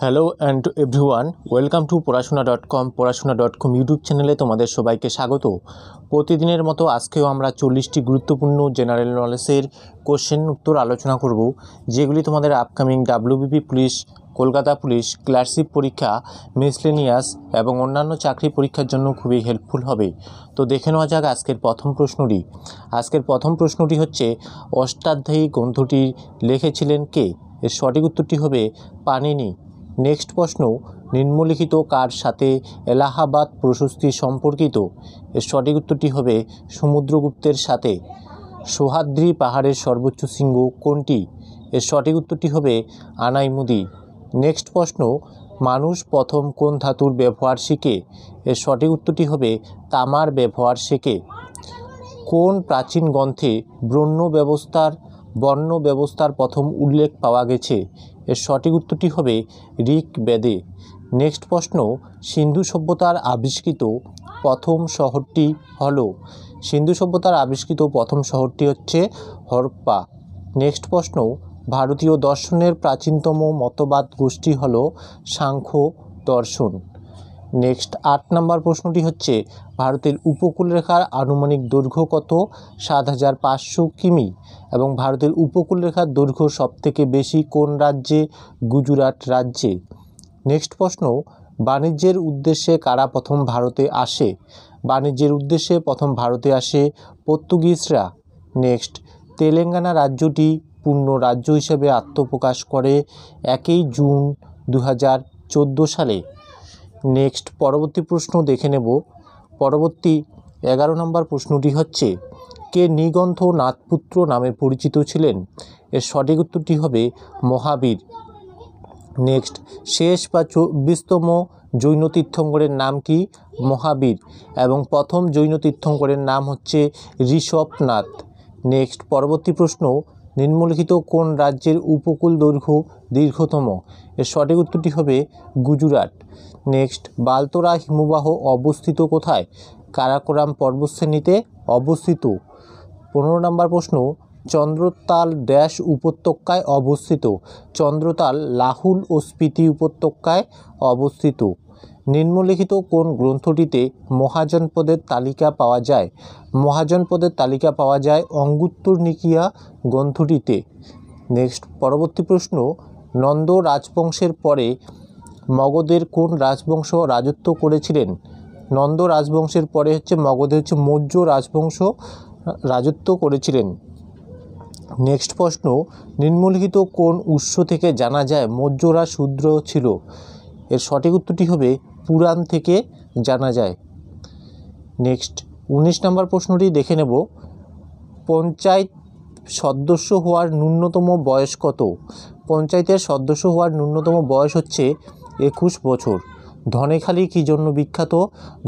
Hello and everyone, welcome to পড়াশোনা.com YouTube চ্যানেলে তোমাদের সবাইকে স্বাগত। প্রতিদিনের মতো আজকেও আমরা 40টি গুরুত্বপূর্ণ জেনারেল নলেজের কোশ্চেন উত্তর আলোচনা করব, যেগুলি তোমাদের upcoming WBP police, Kolkata police, clerkship পরীক্ষা, মিসলেনিয়াস এবং অন্যান্য চাকরি পরীক্ষার জন্য খুবই হেল্পফুল হবে। তো দেখে নেওয়া যাক আজকের প্রথম প্রশ্নটি। আজকের প্রথম প্রশ্নটি হচ্ছে, অষ্টাধ্যায়ী গ্রন্থটি লিখেছিলেন কে? এর সঠিক উত্তরটি হবে পাণিনি। নেক্সট প্রশ্ন, নিম্নলিখিত কার সাথে এলাহাবাদ প্রশস্তি সম্পর্কিত? এর সঠিক উত্তরটি হবে সমুদ্রগুপ্তের সাথে। সহ্যাদ্রি পাহাড়ের সর্বোচ্চ শৃঙ্গ কোনটি? এর সঠিক উত্তরটি হবে আনাইমুদি। নেক্সট প্রশ্ন, মানুষ প্রথম কোন ধাতুর ব্যবহার শিখে? এর সঠিক উত্তরটি হবে তামার ব্যবহার শেখে। কোন প্রাচীন গ্রন্থে বর্ণ ব্যবস্থার প্রথম উল্লেখ পাওয়া গেছে? এর সঠিক উত্তরটি হবে ঋগ্বেদে। নেক্সট প্রশ্ন, সিন্ধু সভ্যতার আবিষ্কৃত প্রথম শহরটি হলো? সিন্ধু সভ্যতার আবিষ্কৃত প্রথম শহরটি হচ্ছে হরপ্পা। নেক্সট প্রশ্ন, ভারতীয় দর্শনের প্রাচীনতম মতবাদ গোষ্ঠী হলো সাংখ্য দর্শন। নেক্সট 8 নম্বর প্রশ্নটি হচ্ছে, ভারতের উপকূলরেখার আনুমানিক দৈর্ঘ্য কত? ৭৫০০ কিমি। এবং ভারতের উপকূলরেখার দৈর্ঘ্য সবথেকে বেশি কোন রাজ্যে? গুজরাট রাজ্যে। নেক্সট প্রশ্ন, বাণিজ্যের উদ্দেশ্যে কারা প্রথম ভারতে আসে? বাণিজ্যের উদ্দেশ্যে প্রথম ভারতে আসে পর্তুগিজরা। নেক্সট, তেলেঙ্গানা রাজ্যটি পূর্ণ রাজ্য হিসেবে আত্মপ্রকাশ করে 1 জুন 2014 সালে। নেক্সট পরবর্তী প্রশ্ন দেখে নেব। পরবর্তী 11 নম্বর প্রশ্নটি হচ্ছে, কে নিগন্থ নাথপুত্র নামে পরিচিত ছিলেন? এর সঠিক উত্তরটি হবে মহাবীর। নেক্সট, শেষ বা 24তম জৈন তীর্থঙ্করের নাম কি? মহাবীর। এবং প্রথম জৈন তীর্থঙ্করের নাম হচ্ছে ঋষভনাথ। নেক্সট পরবর্তী প্রশ্ন, নিম্নলিখিত কোন রাজ্যের উপকূল দৈর্ঘ্য দীর্ঘতম? এর সঠিক উত্তরটি হবে গুজরাট। নেক্সট, বালতোরা হিমবাহ অবস্থিত কোথায়? কারাকোরাম পর্বতশ্রেণীতে অবস্থিত। 15 নম্বর প্রশ্ন, চন্দ্রতাল ড্যাশ উপত্যকায় অবস্থিত? চন্দ্রতাল লাহুল ও স্পিতি উপত্যকায় অবস্থিত। নিম্নলিখিত কোন গ্রন্থটিতে মহাজনপদের তালিকা পাওয়া যায়? মহাজনপদের তালিকা পাওয়া যায় অঙ্গুত্তর নিকিয়া গ্রন্থটিতে। নেক্সট পরবর্তী প্রশ্ন, নন্দ রাজবংশের পরে মগধের কোন রাজবংশ রাজত্ব করেছিলেন? নন্দ রাজবংশের পরে মগধের মৌর্য রাজবংশ রাজত্ব করেছিলেন। নেক্সট প্রশ্ন, নিম্নলিখিত কোন উৎস থেকে জানা যায় মৌর্যরা শূদ্র ছিল? এর সঠিক উত্তরটি হবে পুরাণ থেকে জানা যায়। নেক্সট 19 নম্বর প্রশ্নটি দেখে নেব। পঞ্চায়েত সদস্য হওয়ার ন্যূনতম বয়স কত? পঞ্চায়েতের সদস্য হওয়ার ন্যূনতম বয়স হচ্ছে 21 বছর। ধনেখালি কী জন্য বিখ্যাত?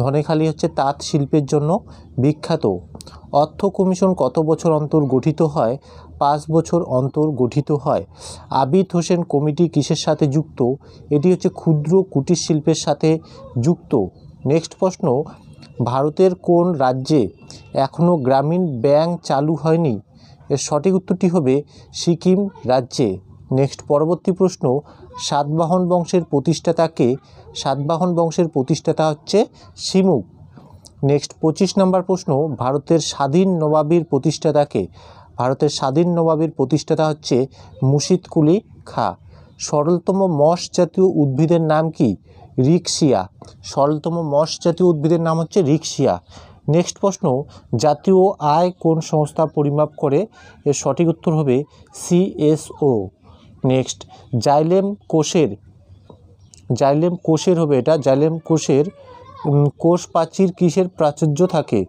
ধনেখালি তাঁত শিল্পের জন্য বিখ্যাত। অর্থ কমিশন কত বছর অন্তর গঠিত হয়? 5 বছর অন্তর গঠিত হয়। আবিদ হোসেন কমিটি কিসের সাথে যুক্ত? এটি ক্ষুদ্র কুটির শিল্পের সাথে যুক্ত। নেক্সট প্রশ্ন, ভারতের কোন রাজ্যে এখনও গ্রামীণ ব্যাংক চালু হয়নি? এর সঠিক উত্তরটি হবে সিকিম রাজ্যে। নেক্সট পরবর্তী প্রশ্ন, সাতবাহন বংশের প্রতিষ্ঠাতা কে? সাতবাহন বংশের প্রতিষ্ঠাতা শিমুক। নেক্সট 25 নম্বর প্রশ্ন, ভারতের স্বাধীন নবাবীর প্রতিষ্ঠাতা কে? ভারতের স্বাধীন নবাবীর প্রতিষ্ঠাতা মুর্শিদ কুলি খাঁ। সরলতম মশ জাতীয় উদ্ভিদের নাম কি? রিক্সিয়া। সরলতম মশ জাতীয় উদ্ভিদের নাম রিক্সিয়া। নেক্সট প্রশ্ন, জাতীয় আয় কোন সংস্থা পরিমাপ করে? এর সঠিক উত্তর হবে CSO। নেক্সট, জাইলেম কোষের কোষ প্রাচীর কিসের প্রাচুর্য থাকে?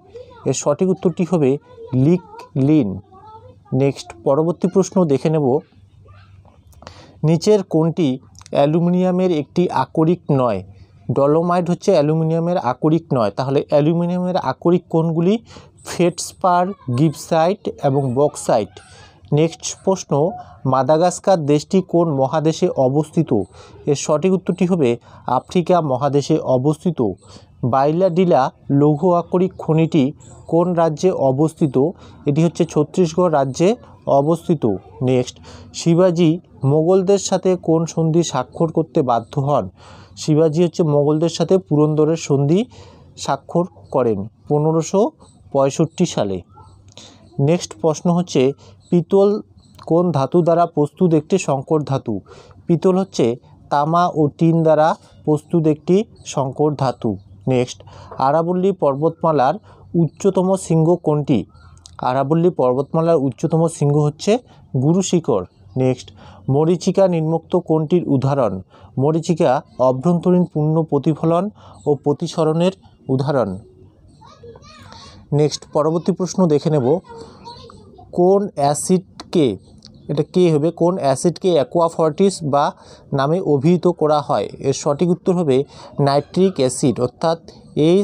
এর সঠিক উত্তরটি হবে লিগলিন। নেক্সট পরবর্তী প্রশ্ন দেখে নেব। নিচের কোনটি অ্যালুমিনিয়ামের একটি আকরিক নয়? ডলোমাইট অ্যালুমিনিয়ামের আকরিক নয়। তাহলে অ্যালুমিনিয়ামের আকরিক কোনগুলি? ফেল্ডস্পার, গিবসাইট এবং বক্সাইট। নেক্সট প্রশ্ন, মাদাগাস্কার দেশটি কোন মহাদেশে অবস্থিত? এর সঠিক উত্তরটি হবে আফ্রিকা মহাদেশে অবস্থিত। বাইলাডিলা লৌহ আকরিক খনিটি কোন রাজ্যে অবস্থিত? এটি ছত্তিশগড় রাজ্যে অবস্থিত। নেক্সট, শিবাজি মোগলদের সাথে কোন সন্ধি স্বাক্ষর করতে বাধ্য হন? শিবাজি হচ্ছে মোগলদের সাথে পুরন্দরের সন্ধি স্বাক্ষর করেন 1565 সালে। নেক্সট প্রশ্ন হচ্ছে পিতল কোন ধাতু দ্বারা প্রস্তুত একটি সংকর ধাতু? পিতল হচ্ছে তামা ও টিন দ্বারা প্রস্তুত একটি সংকর ধাতু। নেক্সট আরাবল্লী পর্বতমালার উচ্চতম শৃঙ্গ কোনটি? আরাবল্লী পর্বতমালার উচ্চতম শৃঙ্গ হচ্ছে গুরু শিখর। নেক্সট মরীচিকা নিম্নোক্ত কোনটির উদাহরণ? মরীচিকা অভ্যন্তরীণ পূর্ণ প্রতিফলন ও প্রতিসরণের উদাহরণ। নেক্সট পরবর্তী প্রশ্ন দেখে নেব, কোন অ্যাসিডকে, এটা কে হবে, কোন অ্যাসিডকে অ্যাকোয়াফর্টিস বা নামে অভিহিত করা হয়? এর সঠিক উত্তর হবে নাইট্রিক অ্যাসিড অর্থাৎ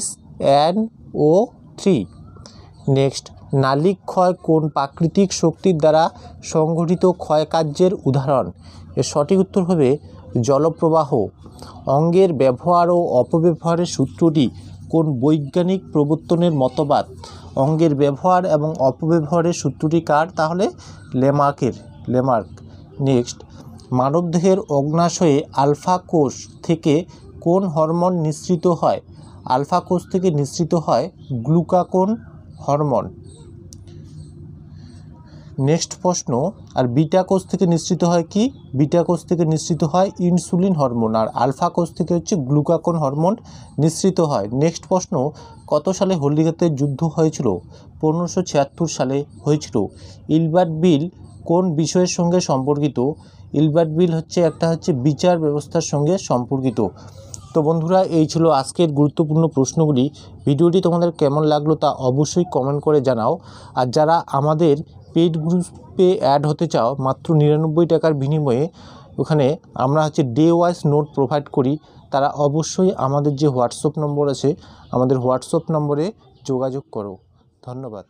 HNO3। নেক্সট নালিক ক্ষয় কোন প্রাকৃতিক শক্তির দ্বারা সংঘটিত ক্ষয়কার্যের উদাহরণ? এর সঠিক উত্তর হবে জলপ্রবাহ। অঙ্গের ব্যবহার ও অপব্যবহারের সূত্রটি কোন বৈজ্ঞানিক প্রবর্তনের মতবাদ? অঙ্গের ব্যবহার এবং অপব্যবহারের সূত্রটি কার? তাহলে লেমার্ক। নেক্সট মানবদেহের অগ্নাশয়ে আলফা কোষ থেকে কোন হরমোন নিঃসৃত হয়? আলফা কোষ থেকে নিঃসৃত হয় গ্লুকাগন হরমোন। নেক্সট প্রশ্ন, আর বিটা কোষ থেকে নিঃসৃত হয় কি? বিটা কোষ থেকে নিঃসৃত হয় ইনসুলিন হরমোন, আর আলফা কোষ থেকে হচ্ছে গ্লুকাগন হরমোন নিঃসৃত হয়। নেক্সট প্রশ্ন, কত সালে হলদিঘাতের যুদ্ধ হয়েছিল? 1576 সালে হয়েছিল। ইলবার্ট বিল কোন বিষয়ের সঙ্গে সম্পর্কিত? ইলবার্ট বিল হচ্ছে বিচার ব্যবস্থার সঙ্গে সম্পর্কিত। তো বন্ধুরা, এই ছিল আজকের গুরুত্বপূর্ণ প্রশ্নগুলি। ভিডিওটি তোমাদের কেমন লাগলো তা অবশ্যই কমেন্ট করে জানাও। আর যারা আমাদের পেইড গ্রুপে অ্যাড হতে চাও, মাত্র 99 টাকার বিনিময়ে ওখানে আমরা ডে ওয়াইজ নোট প্রোভাইড করি, তারা অবশ্যই আমাদের যে হোয়াটসঅ্যাপ নম্বর আছে, আমাদের হোয়াটসঅ্যাপ নম্বরে যোগাযোগ করো। ধন্যবাদ।